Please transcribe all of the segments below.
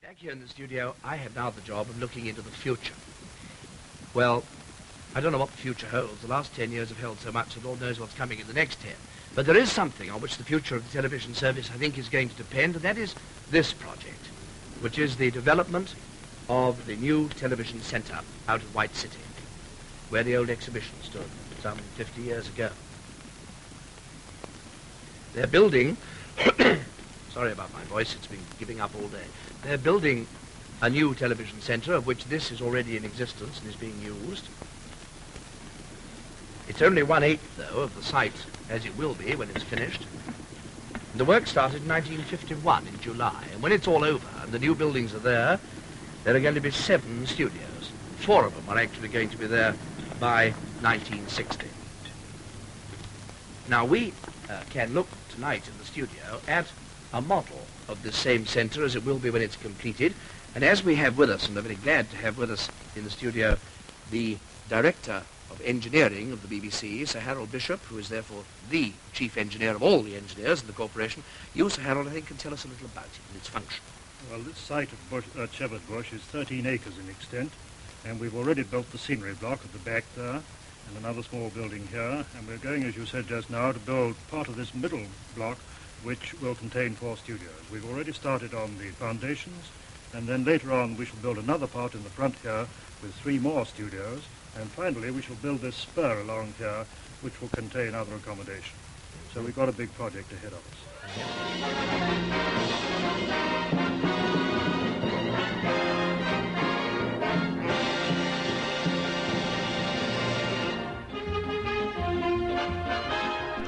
Back here in the studio, I have now the job of looking into the future. Well, I don't know what the future holds. The last 10 years have held so much that Lord knows what's coming in the next 10. But there is something on which the future of the television service, I think, is going to depend, and that is this project, which is the development of the new television centre out of White City, where the old exhibition stood some 50 years ago. They're building... Sorry about my voice, it's been giving up all day. They're building a new television centre, of which this is already in existence and is being used. It's only 1/8, though, of the site as it will be when it's finished. And the work started in 1951 in July, and when it's all over and the new buildings are there are going to be 7 studios. 4 of them are actually going to be there by 1960. Now, we can look tonight in the studio at a model of this same centre as it will be when it's completed. And as we have with us, and we're very glad to have with us in the studio, the Director of Engineering of the BBC, Sir Harold Bishop, who is therefore the Chief Engineer of all the engineers in the corporation. You, Sir Harold, I think, can tell us a little about it and its function. Well, this site at Shepherd Bush is 13 acres in extent, and we've already built the scenery block at the back there, and another small building here, and we're going, as you said just now, to build part of this middle block, which will contain 4 studios. We've already started on the foundations, and then later on we shall build another part in the front here with 3 more studios, and finally we shall build this spur along here, which will contain other accommodation. So we've got a big project ahead of us.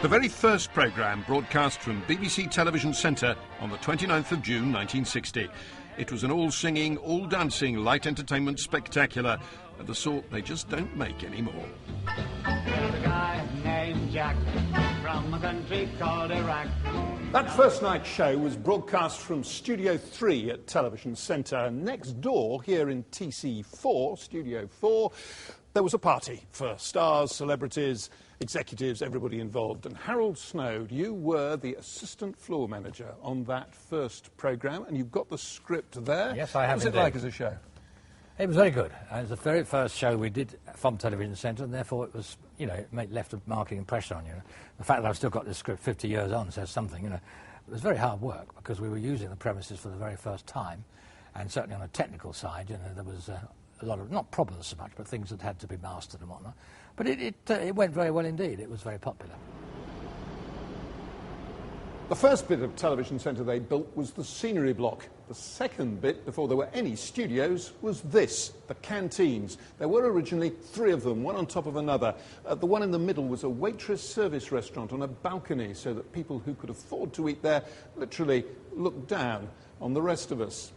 The very first programme broadcast from BBC Television Centre on the 29th of June 1960. It was an all-singing, all-dancing, light entertainment spectacular, of the sort they just don't make anymore. There's a guy named Jack from a country called Iraq. That first night show was broadcast from Studio 3 at Television Centre. Next door, here in TC4, Studio 4, there was a party for stars, celebrities, executives, everybody involved. And Harold Snow, you were the assistant floor manager on that first programme, and you've got the script there. Yes, I have. What was it like as a show? It was very good. It was the very first show we did from Television Centre, and therefore it was, you know, it left a marking impression on you. The fact that I've still got this script 50 years on says something, you know. It was very hard work because we were using the premises for the very first time, and certainly on a technical side, you know, there was a lot of, not problems so much, but things that had to be mastered and whatnot. But it went very well indeed. It was very popular. The first bit of Television Centre they built was the scenery block. The second bit, before there were any studios, was this, the canteens. There were originally 3 of them, one on top of another. The one in the middle was a waitress service restaurant on a balcony, so that people who could afford to eat there literally looked down on the rest of us.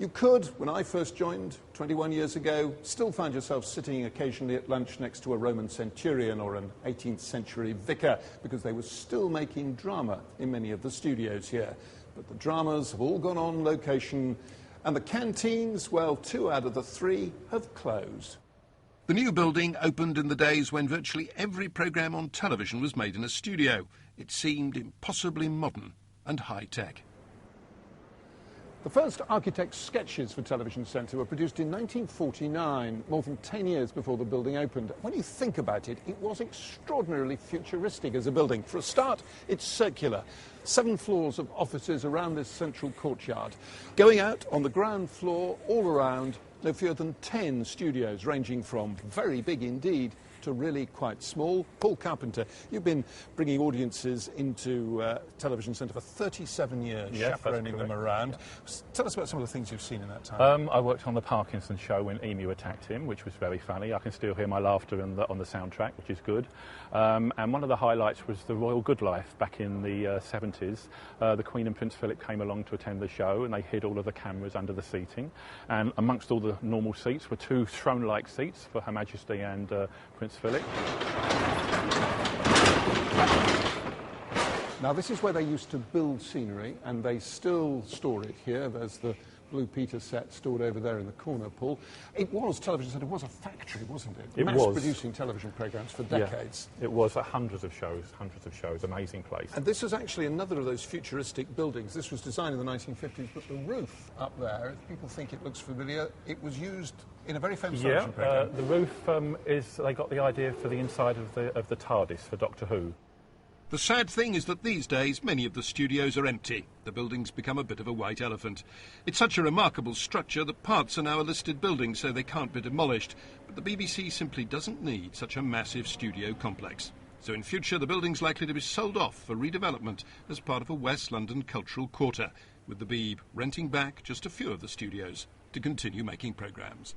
You could, when I first joined 21 years ago, still find yourself sitting occasionally at lunch next to a Roman centurion or an 18th century vicar, because they were still making drama in many of the studios here. But the dramas have all gone on location, and the canteens, well, 2 out of the 3 have closed. The new building opened in the days when virtually every programme on television was made in a studio. It seemed impossibly modern and high-tech. The first architect's sketches for Television Centre were produced in 1949, more than 10 years before the building opened. When you think about it, it was extraordinarily futuristic as a building. For a start, it's circular. 7 floors of offices around this central courtyard. Going out on the ground floor, all around, no fewer than 10 studios, ranging from very big indeed to really quite small. Paul Carpenter, you've been bringing audiences into Television Centre for 37 years, chaperoning them around. Tell us about some of the things you've seen in that time. I worked on the Parkinson show when Emu attacked him, which was very funny. I can still hear my laughter on the soundtrack, which is good. And one of the highlights was the Royal Good Life back in the 70s. The Queen and Prince Philip came along to attend the show, and they hid all of the cameras under the seating. And amongst all the normal seats were 2 throne-like seats for Her Majesty and Prince Philip. Now, this is where they used to build scenery, and they still store it here. There's the Blue Peter set stored over there in the corner, Paul. It was, Television Centre was a factory, wasn't it? It was. Mass-producing television programmes for decades. Yeah, it was hundreds of shows, amazing place. And this was actually another of those futuristic buildings. This was designed in the 1950s, but the roof up there, if people think it looks familiar, it was used in a very famous television programme. The roof they got the idea for the inside of the TARDIS for Doctor Who. The sad thing is that these days many of the studios are empty. The building's become a bit of a white elephant. It's such a remarkable structure that parts are now a listed building, so they can't be demolished. But the BBC simply doesn't need such a massive studio complex. So in future the building's likely to be sold off for redevelopment as part of a West London cultural quarter, with the Beeb renting back just a few of the studios to continue making programmes.